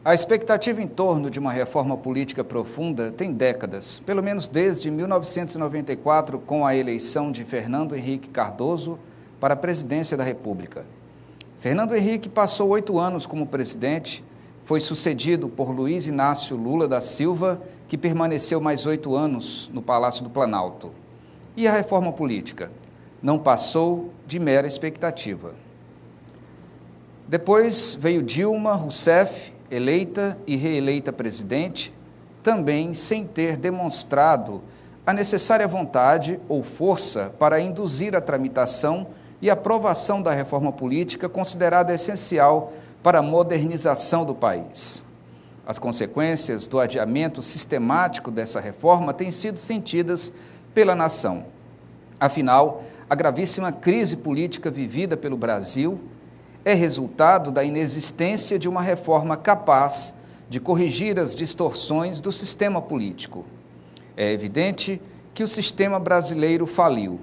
A expectativa em torno de uma reforma política profunda tem décadas, pelo menos desde 1994, com a eleição de Fernando Henrique Cardoso para a presidência da República. Fernando Henrique passou 8 anos como presidente, foi sucedido por Luiz Inácio Lula da Silva, que permaneceu mais 8 anos no Palácio do Planalto. E a reforma política? Não passou de mera expectativa. Depois veio Dilma Rousseff, eleita e reeleita presidente, também sem ter demonstrado a necessária vontade ou força para induzir a tramitação e aprovação da reforma política considerada essencial para a modernização do país. As consequências do adiamento sistemático dessa reforma têm sido sentidas pela nação. Afinal, a gravíssima crise política vivida pelo Brasil é resultado da inexistência de uma reforma capaz de corrigir as distorções do sistema político. É evidente que o sistema brasileiro faliu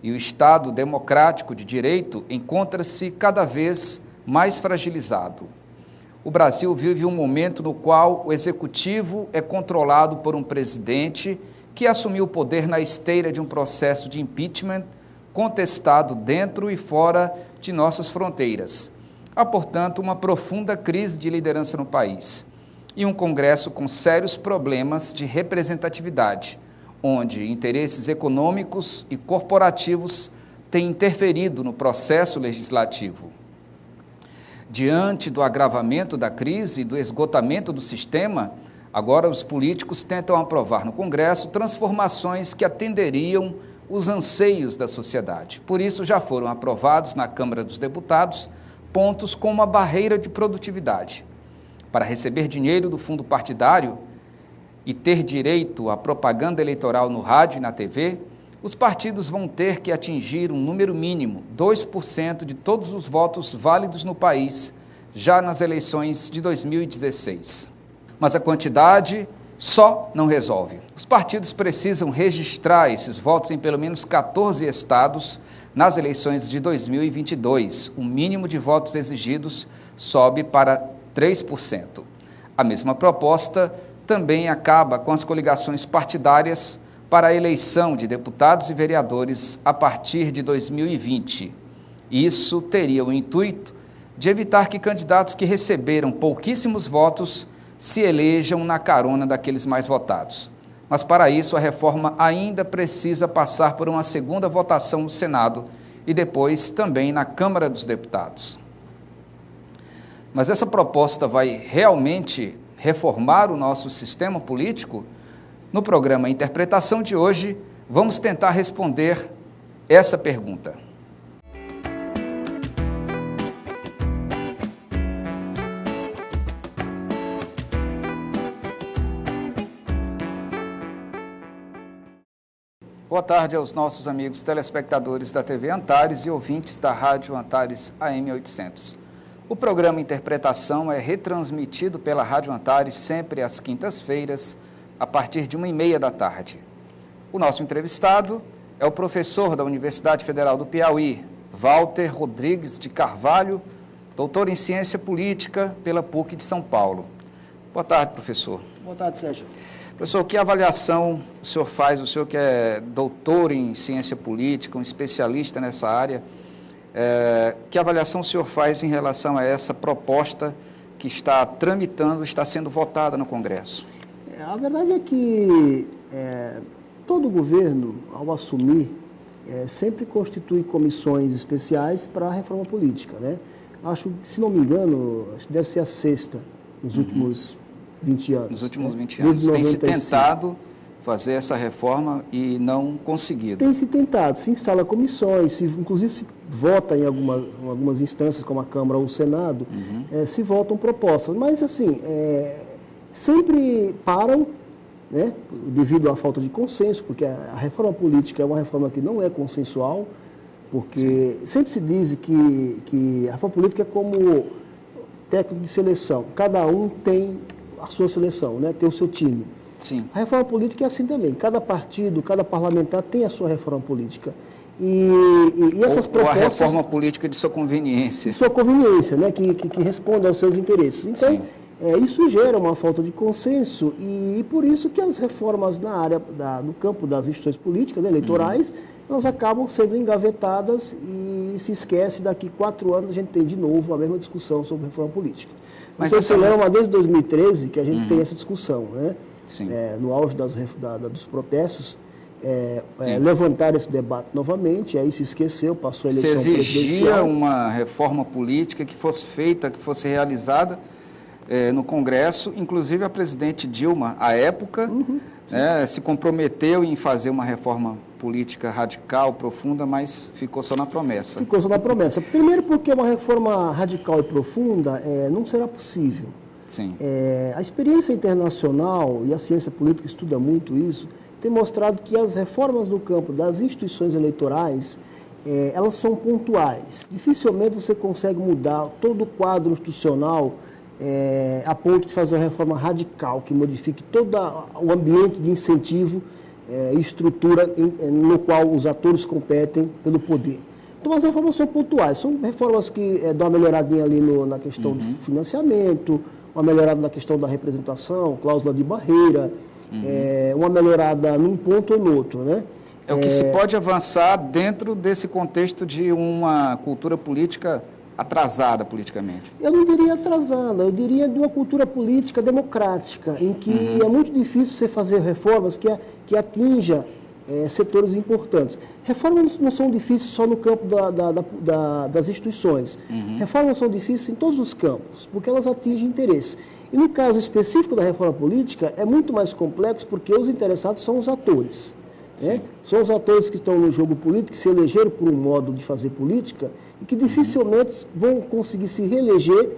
e o Estado democrático de direito encontra-se cada vez mais fragilizado. O Brasil vive um momento no qual o executivo é controlado por um presidente que assumiu o poder na esteira de um processo de impeachment contestado dentro e fora de nossas fronteiras. Há, portanto, uma profunda crise de liderança no país e um Congresso com sérios problemas de representatividade, onde interesses econômicos e corporativos têm interferido no processo legislativo. Diante do agravamento da crise e do esgotamento do sistema, agora os políticos tentam aprovar no Congresso transformações que atenderiam os anseios da sociedade. Por isso, já foram aprovados na Câmara dos Deputados pontos como a barreira de produtividade. Para receber dinheiro do fundo partidário e ter direito à propaganda eleitoral no rádio e na TV, os partidos vão ter que atingir um número mínimo, 2% de todos os votos válidos no país, já nas eleições de 2016. Mas a quantidade só não resolve. Os partidos precisam registrar esses votos em pelo menos 14 estados nas eleições de 2022. O mínimo de votos exigidos sobe para 3%. A mesma proposta também acaba com as coligações partidárias para a eleição de deputados e vereadores a partir de 2020. Isso teria o intuito de evitar que candidatos que receberam pouquíssimos votos se elejam na carona daqueles mais votados. Mas, para isso, a reforma ainda precisa passar por uma segunda votação no Senado e depois também na Câmara dos Deputados. Mas essa proposta vai realmente reformar o nosso sistema político? No programa Interpretação de hoje, vamos tentar responder essa pergunta. Boa tarde aos nossos amigos telespectadores da TV Antares e ouvintes da Rádio Antares AM 800. O programa Interpretação é retransmitido pela Rádio Antares sempre às quintas-feiras, a partir de 1h30 da tarde. O nosso entrevistado é o professor da Universidade Federal do Piauí, Walter Rodrigues de Carvalho, doutor em Ciência Política pela PUC de São Paulo. Boa tarde, professor. Boa tarde, Sérgio. Professor, que avaliação o senhor faz, o senhor que é doutor em ciência política, um especialista nessa área, que avaliação o senhor faz em relação a essa proposta que está tramitando, está sendo votada no Congresso? A verdade é que todo governo, ao assumir, sempre constitui comissões especiais para a reforma política, né? Acho que, se não me engano, deve ser a sexta nos últimos 20 anos. Nos últimos 20 anos. Tem se tentado fazer essa reforma e não conseguido. Tem se tentado, se instala comissões, inclusive se vota em algumas instâncias, como a Câmara ou o Senado, se votam propostas. Mas, assim, sempre param, né, devido à falta de consenso, porque a reforma política é uma reforma que não é consensual, porque sempre se diz que a reforma política é como técnico de seleção. Cada um tem a sua seleção, né? Tem o seu time. Sim. A reforma política é assim também. Cada partido, cada parlamentar tem a sua reforma política. E essas propostas... Ou a reforma política de sua conveniência. De sua conveniência, né? Que responde aos seus interesses. Então, Isso gera uma falta de consenso e por isso que as reformas na área, no campo das instituições políticas, né, eleitorais, elas acabam sendo engavetadas e se esquece, daqui 4 anos a gente tem de novo a mesma discussão sobre reforma política. Mas você lembra desde 2013 que a gente tem essa discussão, né? No auge dos protestos, levantar esse debate novamente, aí se esqueceu, passou a eleição presidencial. Se exigia uma reforma política que fosse feita, que fosse realizada no Congresso, inclusive a presidente Dilma, à época, se comprometeu em fazer uma reforma política radical, profunda, mas ficou só na promessa. Ficou só na promessa. Primeiro porque uma reforma radical e profunda não será possível. Sim. A experiência internacional, e a ciência política estuda muito isso, tem mostrado que as reformas no campo das instituições eleitorais, elas são pontuais. Dificilmente você consegue mudar todo o quadro institucional a ponto de fazer uma reforma radical, que modifique todo o ambiente de incentivo e estrutura no qual os atores competem pelo poder. Então, as reformas são pontuais, são reformas que dão uma melhoradinha ali na questão do financiamento, uma melhorada na questão da representação, cláusula de barreira, uma melhorada num ponto ou no outro, né? É o que se pode avançar dentro desse contexto de uma cultura política atrasada politicamente. Eu não diria atrasada, eu diria de uma cultura política democrática, em que é muito difícil você fazer reformas que atinja setores importantes. Reformas não são difíceis só no campo das instituições. Reformas são difíceis em todos os campos, porque elas atingem interesse. E no caso específico da reforma política, é muito mais complexo, porque os interessados são os atores. Né? São os atores que estão no jogo político, que se elegeram por um modo de fazer política, e que dificilmente vão conseguir se reeleger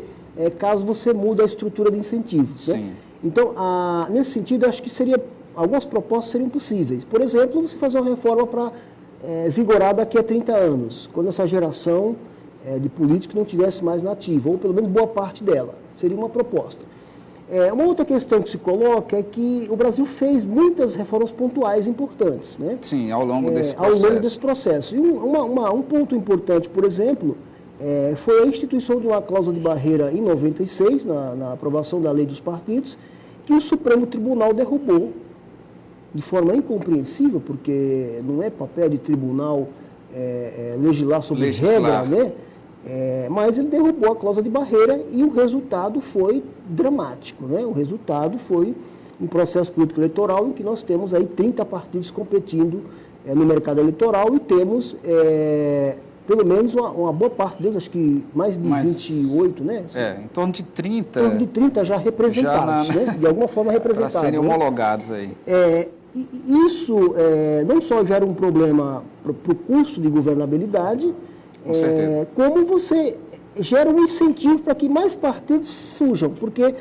caso você mude a estrutura de incentivos. Né? Então, nesse sentido, acho que algumas propostas seriam possíveis. Por exemplo, você fazer uma reforma para vigorar daqui a 30 anos, quando essa geração de políticos não estivesse mais na ativa, ou pelo menos boa parte dela. Seria uma proposta. Uma outra questão que se coloca é que o Brasil fez muitas reformas pontuais importantes, né? Sim, ao longo desse processo. Ao longo desse processo. E um ponto importante, por exemplo, foi a instituição de uma cláusula de barreira em 96, na aprovação da lei dos partidos, que o Supremo Tribunal derrubou de forma incompreensível, porque não é papel de tribunal legislar sobre regra, né? Mas ele derrubou a cláusula de barreira e o resultado foi dramático, né? O resultado foi um processo político eleitoral em que nós temos aí 30 partidos competindo no mercado eleitoral e temos pelo menos uma boa parte deles, acho que mais de 28, né? Em torno de 30. Em torno de 30 já representados, né? De alguma forma representados. Para serem homologados aí. Isso não só gera um problema para o custo de governabilidade, como você gera um incentivo para que mais partidos surjam, porque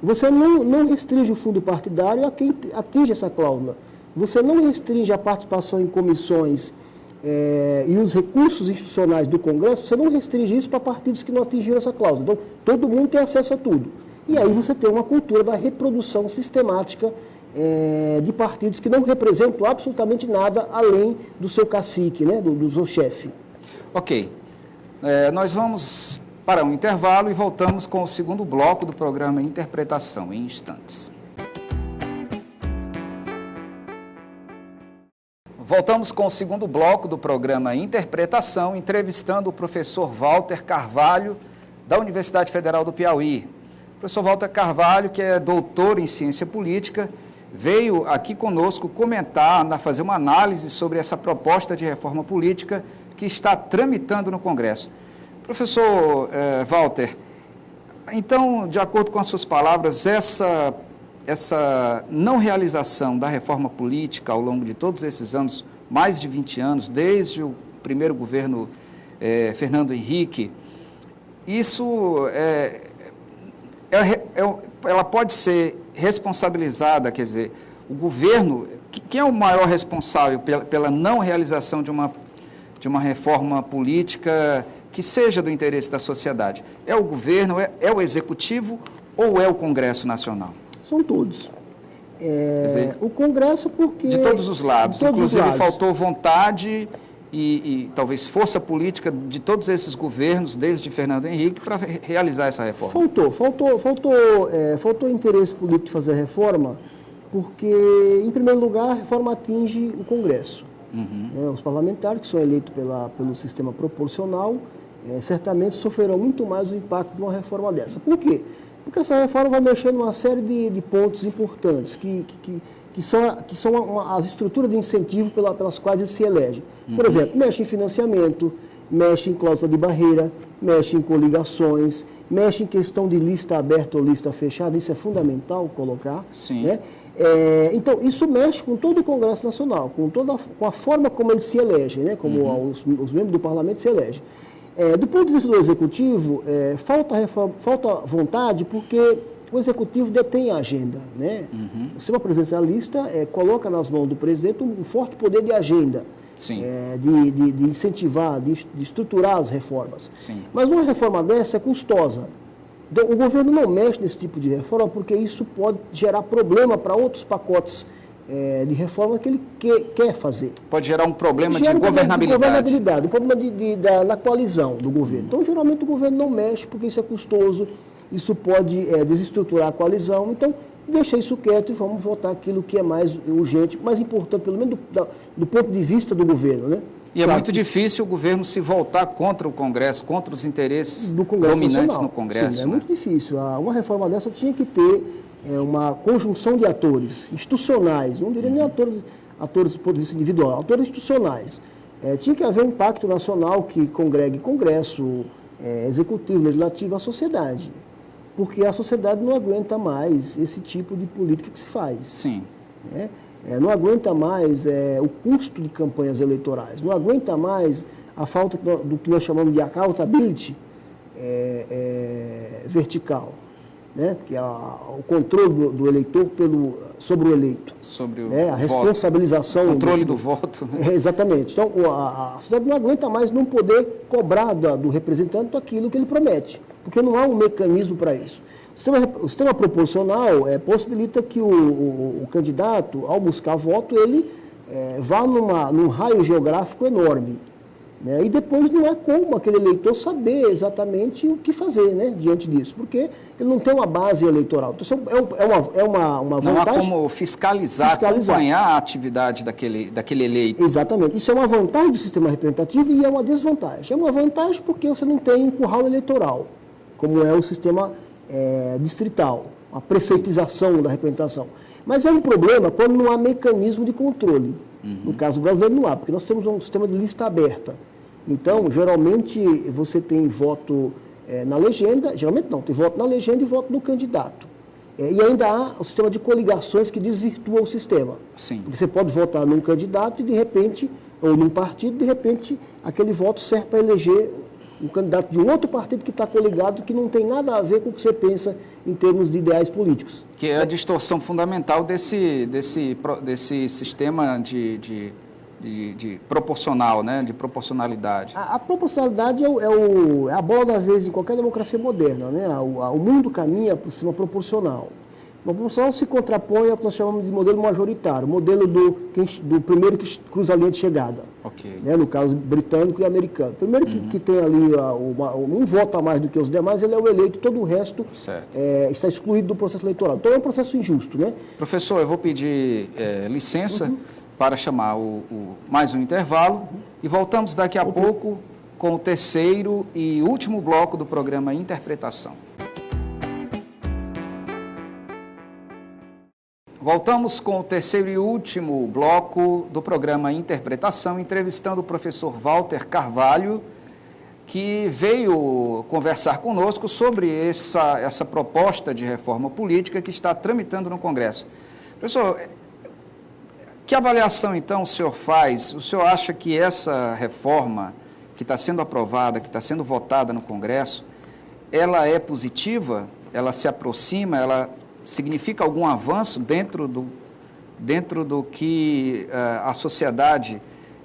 você não restringe o fundo partidário a quem atinge essa cláusula. Você não restringe a participação em comissões e os recursos institucionais do Congresso, você não restringe isso para partidos que não atingiram essa cláusula. Então, todo mundo tem acesso a tudo. E aí você tem uma cultura da reprodução sistemática de partidos que não representam absolutamente nada além do seu cacique, né, do seu chefe. Ok. Nós vamos para um intervalo e voltamos com o segundo bloco do programa Interpretação, em instantes. Voltamos com o segundo bloco do programa Interpretação, entrevistando o professor Walter Carvalho, da Universidade Federal do Piauí. O professor Walter Carvalho, que é doutor em ciência política, veio aqui conosco comentar, fazer uma análise sobre essa proposta de reforma política que está tramitando no Congresso. Professor Walter, então, de acordo com as suas palavras, essa não realização da reforma política ao longo de todos esses anos, mais de 20 anos, desde o primeiro governo Fernando Henrique, isso ela pode ser responsabilizada, quer dizer, o governo, quem é o maior responsável pela não realização de uma reforma política que seja do interesse da sociedade? É o governo, é o executivo ou é o Congresso Nacional? São todos. O Congresso porque... De todos os lados. Inclusive faltou vontade e talvez força política de todos esses governos, desde Fernando Henrique, para realizar essa reforma? Faltou interesse político de fazer a reforma, porque, em primeiro lugar, a reforma atinge o Congresso. Os parlamentares que são eleitos pelo sistema proporcional certamente sofrerão muito mais o impacto de uma reforma dessa. Por quê? Porque essa reforma vai mexer numa série de pontos importantes que são as estruturas de incentivo pelas quais ele se elege. Por exemplo, mexe em financiamento, mexe em cláusula de barreira, mexe em coligações, mexe em questão de lista aberta ou lista fechada, isso é fundamental colocar. Sim. Né? Então, isso mexe com todo o Congresso Nacional, com a forma como ele se elege, né? Como os membros do Parlamento se elegem. Do ponto de vista do Executivo, falta vontade, porque o Executivo detém a agenda. Né? O sistema presidencialista coloca nas mãos do presidente um forte poder de agenda, de incentivar, de estruturar as reformas. Sim. Mas uma reforma dessa é custosa. O governo não mexe nesse tipo de reforma porque isso pode gerar problema para outros pacotes de reforma que ele quer fazer. Pode gerar um problema de governabilidade. Um problema da coalizão do governo. Então, geralmente, o governo não mexe porque isso é custoso, isso pode desestruturar a coalizão. Então, deixa isso quieto e vamos votar aquilo que é mais urgente, mais importante, pelo menos do ponto de vista do governo. Né? E é muito difícil o governo se voltar contra o Congresso, contra os interesses dominantes Nacional. No Congresso. Sim, é muito difícil. Uma reforma dessa tinha que ter uma conjunção de atores institucionais, não diria nem atores do ponto de vista individual, atores institucionais. Tinha que haver um pacto nacional que congregue Congresso, Executivo, Legislativo, a sociedade. Porque a sociedade não aguenta mais esse tipo de política que se faz. Sim. Né? Não aguenta mais o custo de campanhas eleitorais, não aguenta mais a falta do que nós chamamos de accountability vertical, né? Que é o controle do eleitor sobre o eleito. Sobre o a responsabilização. O controle do voto. Exatamente. Então, a sociedade não aguenta mais não poder cobrar do representante aquilo que ele promete, porque não há um mecanismo para isso. O sistema proporcional possibilita que o candidato, ao buscar voto, ele vá num raio geográfico enorme. Né? E depois não há como aquele eleitor saber exatamente o que fazer, né, diante disso, porque ele não tem uma base eleitoral. Então, é uma vantagem. Não há como fiscalizar, acompanhar a atividade daquele eleito. Exatamente. Isso é uma vantagem do sistema representativo e é uma desvantagem. É uma vantagem porque você não tem um curral eleitoral, como é o sistema distrital, a prefeitização da representação. Mas é um problema quando não há mecanismo de controle. No caso brasileiro não há, porque nós temos um sistema de lista aberta. Então, geralmente, você tem voto na legenda, geralmente não, tem voto na legenda e voto no candidato. E ainda há o sistema de coligações que desvirtua o sistema. Sim. Porque você pode votar num candidato e, de repente, ou num partido, de repente, aquele voto serve para eleger um candidato de um outro partido que está coligado, que não tem nada a ver com o que você pensa em termos de ideais políticos. Que é a distorção fundamental desse sistema de proporcional, né? De proporcionalidade. A proporcionalidade é a bola da vez em qualquer democracia moderna. Né? O mundo caminha para o sistema proporcional. O proporcional se contrapõe ao que nós chamamos de modelo majoritário, o modelo do primeiro que cruza a linha de chegada. Okay. Né? No caso britânico e americano. O primeiro que tem ali um voto a mais do que os demais, ele é o eleito, todo o resto está excluído do processo eleitoral. Então é um processo injusto. Né? Professor, eu vou pedir licença para chamar mais um intervalo e voltamos daqui a pouco com o terceiro e último bloco do programa Interpretação. Voltamos com o terceiro e último bloco do programa Interpretação, entrevistando o professor Walter Carvalho, que veio conversar conosco sobre essa proposta de reforma política que está tramitando no Congresso. Professor, que avaliação, então, o senhor faz? O senhor acha que essa reforma que está sendo aprovada, que está sendo votada no Congresso, ela é positiva? Ela se aproxima? Ela significa algum avanço dentro do que a sociedade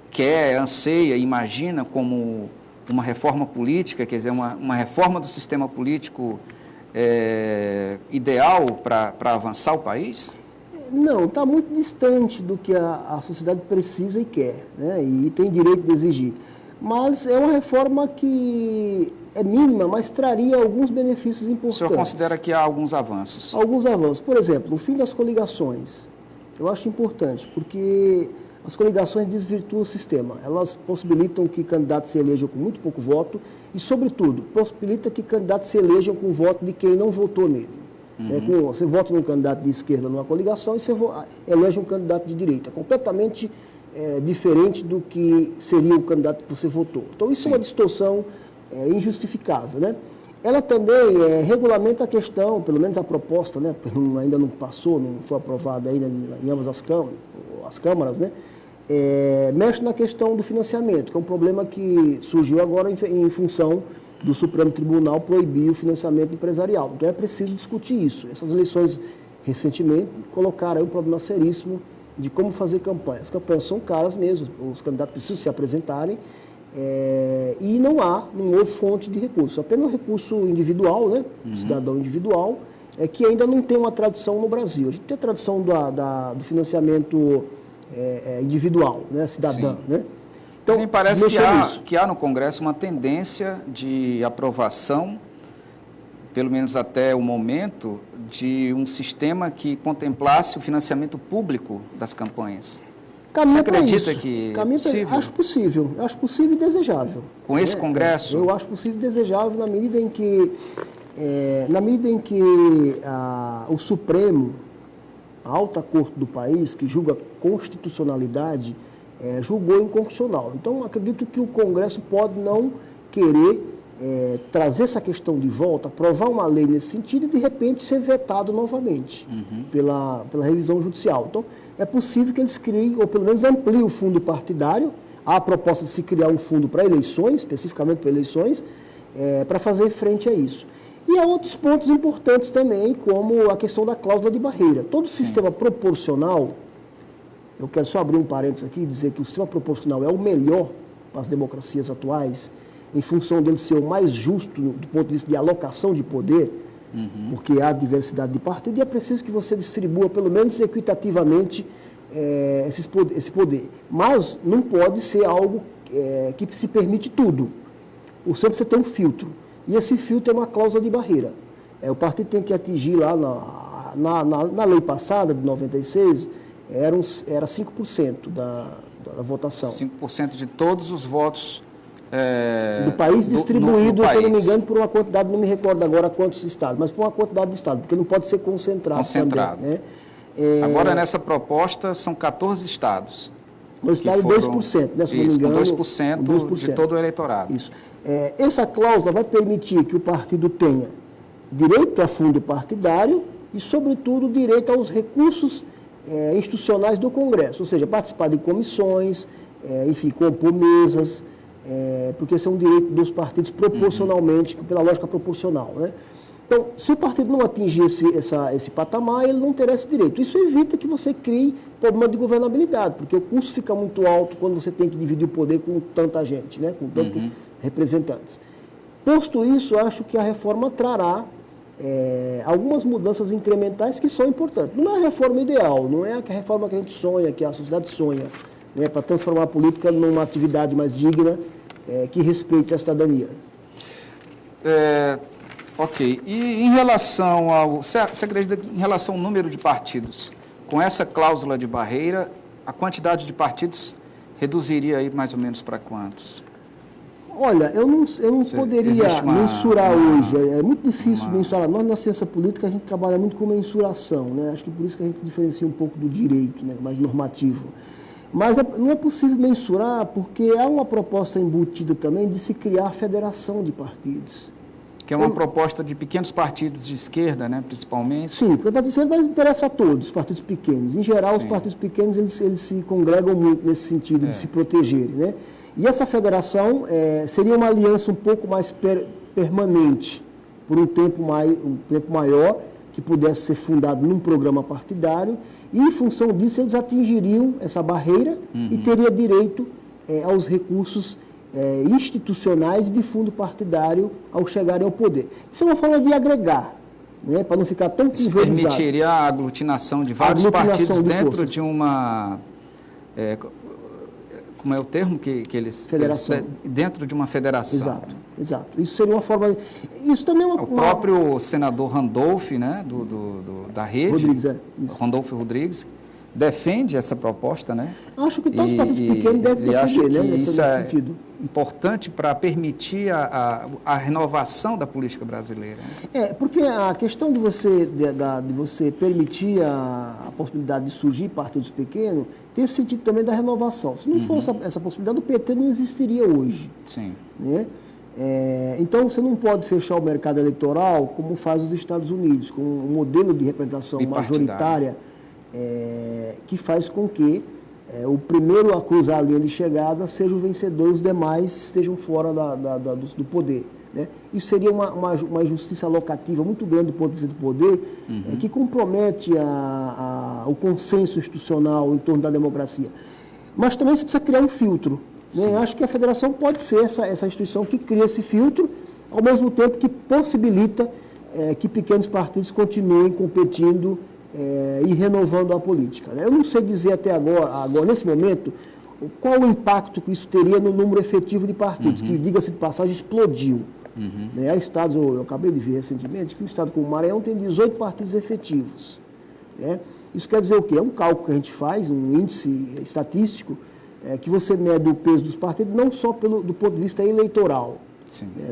quer, anseia, imagina como uma reforma política, quer dizer, uma reforma do sistema político ideal para avançar o país? Não, está muito distante do que a sociedade precisa e quer, né? E tem direito de exigir. Mas é uma reforma que é mínima, mas traria alguns benefícios importantes. O senhor considera que há alguns avanços? Alguns avanços. Por exemplo, o fim das coligações. Eu acho importante, porque as coligações desvirtuam o sistema. Elas possibilitam que candidatos se elejam com muito pouco voto e, sobretudo, possibilita que candidatos se elejam com o voto de quem não votou nele. Você vota num candidato de esquerda numa coligação e você elege um candidato de direita. Completamente diferente do que seria o candidato que você votou. Então, isso é uma distorção injustificável, né? Ela também regulamenta a questão, pelo menos a proposta, né? Ainda não passou, não foi aprovada ainda em ambas as câmaras, né? Mexe na questão do financiamento, que é um problema que surgiu agora em função do Supremo Tribunal proibir o financiamento empresarial. Então é preciso discutir isso. Essas eleições, recentemente, colocaram aí um problema seríssimo de como fazer campanha. As campanhas são caras mesmo, os candidatos precisam se apresentarem, e não há nenhuma fonte de recurso, apenas um recurso individual, né? Cidadão individual, que ainda não tem uma tradição no Brasil. A gente tem a tradição do financiamento individual, né? Cidadão, né? Então, me parece que há no Congresso uma tendência de aprovação, pelo menos até o momento, de um sistema que contemplasse o financiamento público das campanhas. Você acredita que é possível? Acho possível. Acho possível e desejável. Com esse Congresso? Eu acho possível e desejável na medida em que, o Supremo, a alta corte do país, que julga constitucionalidade, julgou inconstitucional. Então, acredito que o Congresso pode não querer trazer essa questão de volta, aprovar uma lei nesse sentido e, de repente, ser vetado novamente pela revisão judicial. Então, é possível que eles criem, ou pelo menos ampliem o fundo partidário. Há a proposta de se criar um fundo para eleições, especificamente para eleições, para fazer frente a isso. E há outros pontos importantes também, como a questão da cláusula de barreira. Todo sistema proporcional, eu quero só abrir um parênteses aqui e dizer que o sistema proporcional é o melhor para as democracias atuais, em função dele ser o mais justo do ponto de vista de alocação de poder, porque há diversidade de partidos e é preciso que você distribua, pelo menos equitativamente, esse poder. Mas não pode ser algo que se permite tudo. O sempre você tem um filtro. E esse filtro é uma cláusula de barreira. O partido tem que atingir lá, na lei passada, de 96, era 5% da votação. 5% de todos os votos do país distribuído, se eu não me engano, por uma quantidade, não me recordo agora quantos estados, mas por uma quantidade de estados, porque não pode ser concentrado. Também, né? Agora, nessa proposta, são 14 estados. No estado, 2%, né, se não me engano. 2% de todo o eleitorado. Isso. Essa cláusula vai permitir que o partido tenha direito a fundo partidário e, sobretudo, direito aos recursos institucionais do Congresso, ou seja, participar de comissões, enfim, compor mesas, porque esse é um direito dos partidos proporcionalmente, pela lógica proporcional, né? Então, se o partido não atingir esse patamar, ele não terá esse direito. Isso evita que você crie problema de governabilidade, porque o custo fica muito alto quando você tem que dividir o poder com tanta gente, né? Com tantos representantes. Posto isso, acho que a reforma trará algumas mudanças incrementais que são importantes. Não é a reforma ideal, não é a reforma que a gente sonha, que a sociedade sonha, né, para transformar a política numa atividade mais digna, que respeite a cidadania. Ok. E em relação ao... Você acredita que em relação ao número de partidos, com essa cláusula de barreira, a quantidade de partidos reduziria aí mais ou menos para quantos? Olha, eu não poderia mensurar hoje, é muito difícil mensurar. Nós, na ciência política, a gente trabalha muito com mensuração, né? Acho que por isso que a gente diferencia um pouco do direito, né? Mais normativo. Mas não é possível mensurar porque há uma proposta embutida também de se criar a federação de partidos. Que é uma proposta de pequenos partidos de esquerda, né, principalmente? Sim, porque o partido de esquerda vai interessar a todos, os partidos pequenos. Em geral, os partidos pequenos eles se congregam muito nesse sentido de se protegerem, né? E essa federação seria uma aliança um pouco mais permanente, por um tempo maior, que pudesse ser fundado num programa partidário, e em função disso eles atingiriam essa barreira e teria direito aos recursos institucionais e de fundo partidário ao chegarem ao poder. Isso é uma forma de agregar, né, para não ficar tão Isso pulverizado. permitiria a aglutinação de vários partidos dentro de uma... como é o termo que eles... Federação. Dentro de uma federação. Exato, exato. Isso seria uma forma... Isso também é uma... O próprio senador Randolph, né, da Rede, Rodrigues, Randolph Rodrigues, defende essa proposta, né? Acho que todos os partidos pequenos devem defender, acha que né, isso nesse é sentido. importante para permitir a renovação da política brasileira. Porque a questão de você permitir a possibilidade de surgir partidos pequenos tem esse sentido também da renovação. Se não fosse essa possibilidade, o PT não existiria hoje. Sim. Né? Então, você não pode fechar o mercado eleitoral como faz os Estados Unidos, com um modelo de representação majoritária que faz com que o primeiro a cruzar a linha de chegada seja o vencedor e os demais estejam fora do poder. Né? Isso seria uma justiça locativa muito grande do ponto de vista do poder, que compromete o consenso institucional em torno da democracia. Mas também você precisa criar um filtro. Né? Acho que a federação pode ser essa instituição que cria esse filtro, ao mesmo tempo que possibilita que pequenos partidos continuem competindo e renovando a política. Né? Eu não sei dizer até agora, nesse momento, qual o impacto que isso teria no número efetivo de partidos, que, diga-se de passagem, explodiu. Há estados, eu acabei de ver recentemente, que o estado como o Maranhão tem 18 partidos efetivos. Né? Isso quer dizer o quê? É um cálculo que a gente faz, um índice estatístico, que você mede o peso dos partidos não só do ponto de vista eleitoral.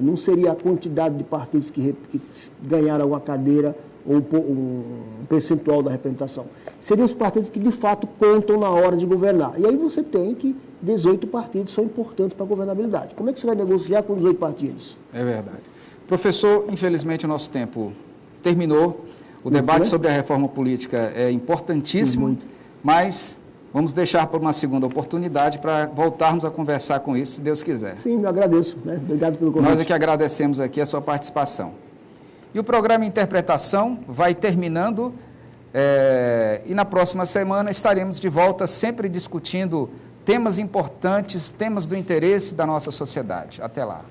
Não seria a quantidade de partidos que ganharam uma cadeira ou um percentual da representação. Seriam os partidos que, de fato, contam na hora de governar. E aí você tem que 18 partidos são importantes para a governabilidade. Como é que você vai negociar com 18 partidos? É verdade. Professor, infelizmente o nosso tempo terminou. O debate sobre a reforma política é importantíssimo, mas vamos deixar por uma segunda oportunidade para voltarmos a conversar com isso, se Deus quiser. Sim, eu agradeço. Né? Obrigado pelo convite. Nós é que agradecemos aqui a sua participação. E o programa Interpretação vai terminando e na próxima semana estaremos de volta sempre discutindo temas importantes, temas do interesse da nossa sociedade. Até lá.